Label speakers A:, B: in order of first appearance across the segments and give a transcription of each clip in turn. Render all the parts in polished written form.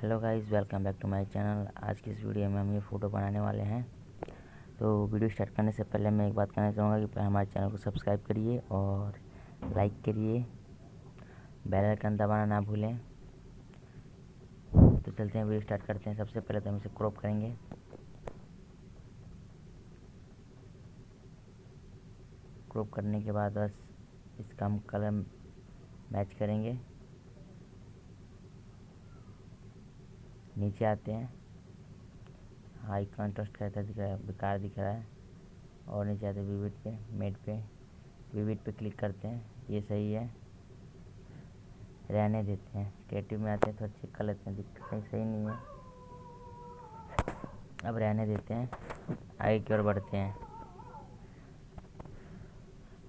A: Hello guys, welcome back to my channel. आज की इस वीडियो में हम ये फ़ोटो बनाने वाले हैं। तो वीडियो स्टार्ट करने से पहले मैं एक बात कहना चाहूँगा कि पहले हमारे चैनल को सब्सक्राइब करिए और लाइक करिए, बेल आइकन दबाना ना भूलें। तो चलते हैं, वीडियो स्टार्ट करते हैं। सबसे पहले तो हम इसे क्रॉप करेंगे। क्रॉप करने के बाद बस इसका हम कलर मैच करेंगे। नीचे आते हैं, हाई कंट्रास्ट कहता दिख रहा है, बेकार दिख रहा है। और नीचे आते हैं विविड पे, मेट पे, विविड पे क्लिक करते हैं। ये सही है, रहने देते हैं। क्रिएटिव में आते हैं तो चेक कर लेते हैं, दिक्कत सही नहीं है, अब रहने देते हैं। आगे की ओर बढ़ते हैं,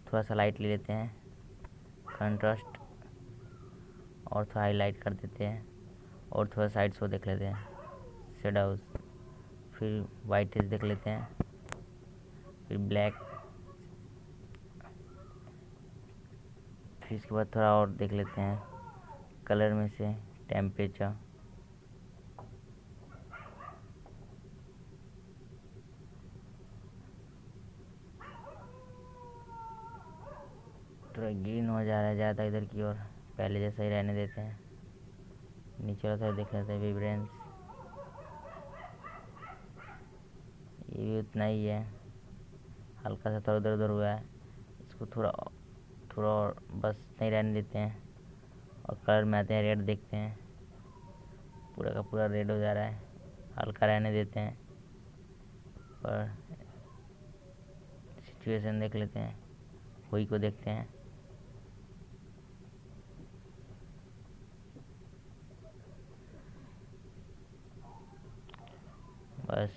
A: थोड़ा सा लाइट ले लेते हैं, कंट्रास्ट और थोड़ा हाईलाइट कर देते हैं और थोड़ा साइड शो देख लेते हैं, शेडोज, फिर वाइट देख लेते हैं, फिर ब्लैक, फिर इसके बाद थोड़ा और देख लेते हैं। कलर में से टेम्परेचर, थोड़ा ग्रीन हो जा रहा है ज़्यादा इधर की ओर, पहले जैसा ही रहने देते हैं। नीचे वाला थोड़ा देख लेते हैं, विब्रेंस, ये भी उतना ही है, हल्का सा थोड़ा उधर उधर हुआ है। इसको थोड़ा और बस नहीं रहने देते हैं। और कलर में आते हैं, रेड देखते हैं, पूरा का पूरा रेड हो जा रहा है, हल्का रहने देते हैं। और सिचुएशन देख लेते हैं, हुई को देखते हैं, बस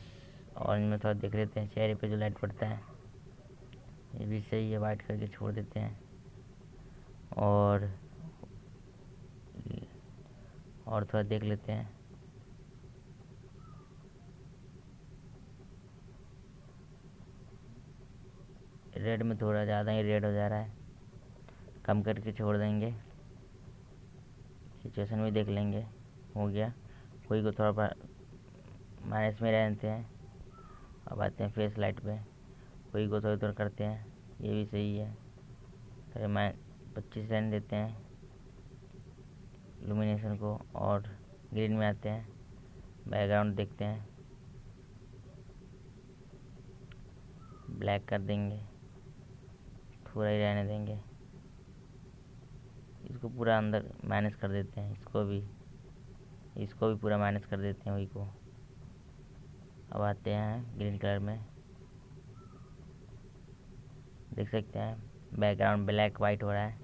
A: ऑरेंज में थोड़ा देख लेते हैं। चेहरे पे जो लाइट पड़ता है ये भी सही है, वाइट करके छोड़ देते हैं। और थोड़ा देख लेते हैं, रेड में थोड़ा ज़्यादा ही रेड हो जा रहा है, कम करके छोड़ देंगे। सिचुएशन भी देख लेंगे, हो गया। कोई को थोड़ा माइनस में रहते हैं। अब आते हैं फेस लाइट पे, कोई को थोड़ा करते हैं, ये भी सही है। थोड़ा 25 रहने देते हैं इल्यूमिनेशन को। और ग्रीन में आते हैं, बैकग्राउंड देखते हैं, ब्लैक कर देंगे, थोड़ा ही रहने देंगे। इसको पूरा अंदर माइनस कर देते हैं, इसको भी पूरा माइनस कर देते हैं वही को। अब आते हैं ग्रीन कलर में, देख सकते हैं बैकग्राउंड ब्लैक वाइट हो रहा है,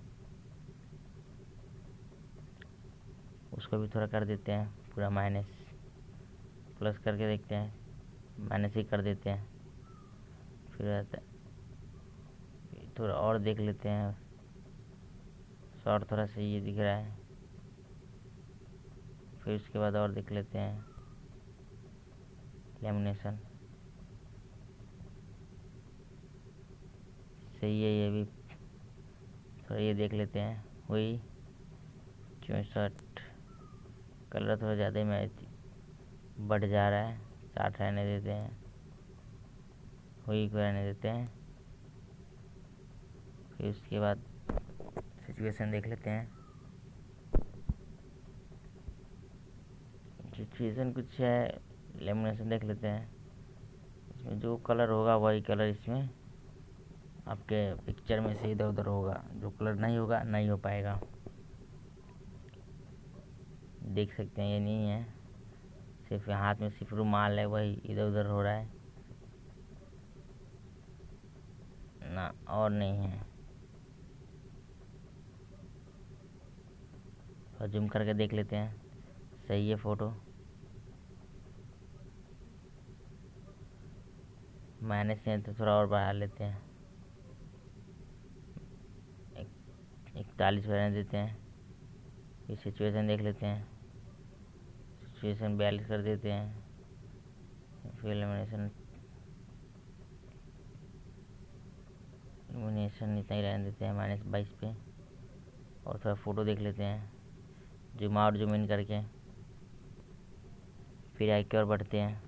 A: उसको भी थोड़ा कर देते हैं पूरा माइनस। प्लस करके देखते हैं, माइनस ही कर देते हैं। फिर आता थोड़ा और देख लेते हैं, शॉर्ट थोड़ा सही ये दिख रहा है। फिर उसके बाद और देख लेते हैं, लेमिनेशन सही है, ये भी थोड़ा ये देख लेते हैं। वही 64, कलर थोड़ा ज़्यादा में बढ़ जा रहा है, 60 रहने देते हैं, वही को रहने देते हैं। फिर उसके बाद सिचुएशन देख लेते हैं, सिचुएशन कुछ है, लेमिनेशन देख लेते हैं। इसमें जो कलर होगा वही कलर इसमें आपके पिक्चर में से इधर उधर होगा, जो कलर नहीं होगा नहीं हो पाएगा। देख सकते हैं ये नहीं है, सिर्फ हाथ में सिर्फ रुमाल है, वही इधर उधर हो रहा है ना, और नहीं है। और जूम करके देख लेते हैं, सही है फ़ोटो। माइनस है तो थोड़ा और बढ़ा लेते हैं, 41 रहने देते हैं। फिर सिचुएशन देख लेते हैं, सिचुएशन 42 कर देते हैं। फिर इल्यूमिनेशन इतना ही रहने देते हैं, -22 पे। और थोड़ा फ़ोटो देख लेते हैं, जूम आउट जूम इन करके। फिर आई की ओर बढ़ते हैं।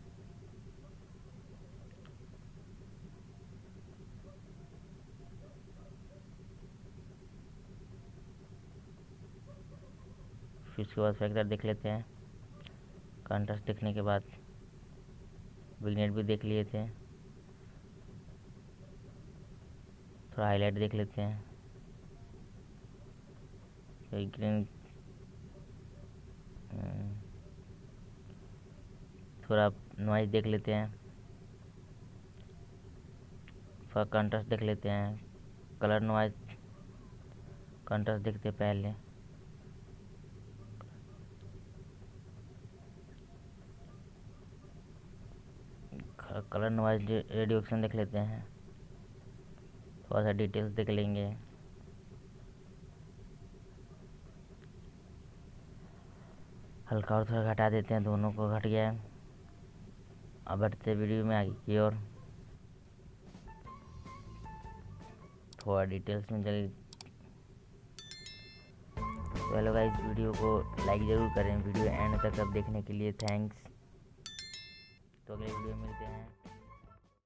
A: फिर उसके बाद फैक्टर देख लेते हैं। कंट्रास्ट देखने के बाद विग्नेट भी देख लिए थे। थोड़ा हाईलाइट देख लेते हैं। ग्रीन, थोड़ा नॉइज देख लेते हैं। थोड़ा कंट्रास्ट देख लेते हैं। कलर नॉइज कंट्रास्ट देखते हैं पहले। कलर नॉइज रेडिएशन देख लेते हैं। थोड़ा सा डिटेल्स देख लेंगे। हल्का और थोड़ा घटा देते हैं, दोनों को घट गया है। अब बढ़ते वीडियो में आगे की ओर। थोड़ा डिटेल्स में चल। तो हेलो गाइस, वीडियो को लाइक ज़रूर करें। वीडियो एंड तक अब देखने के लिए थैंक्स। तो अगले वीडियो में मिलते हैं।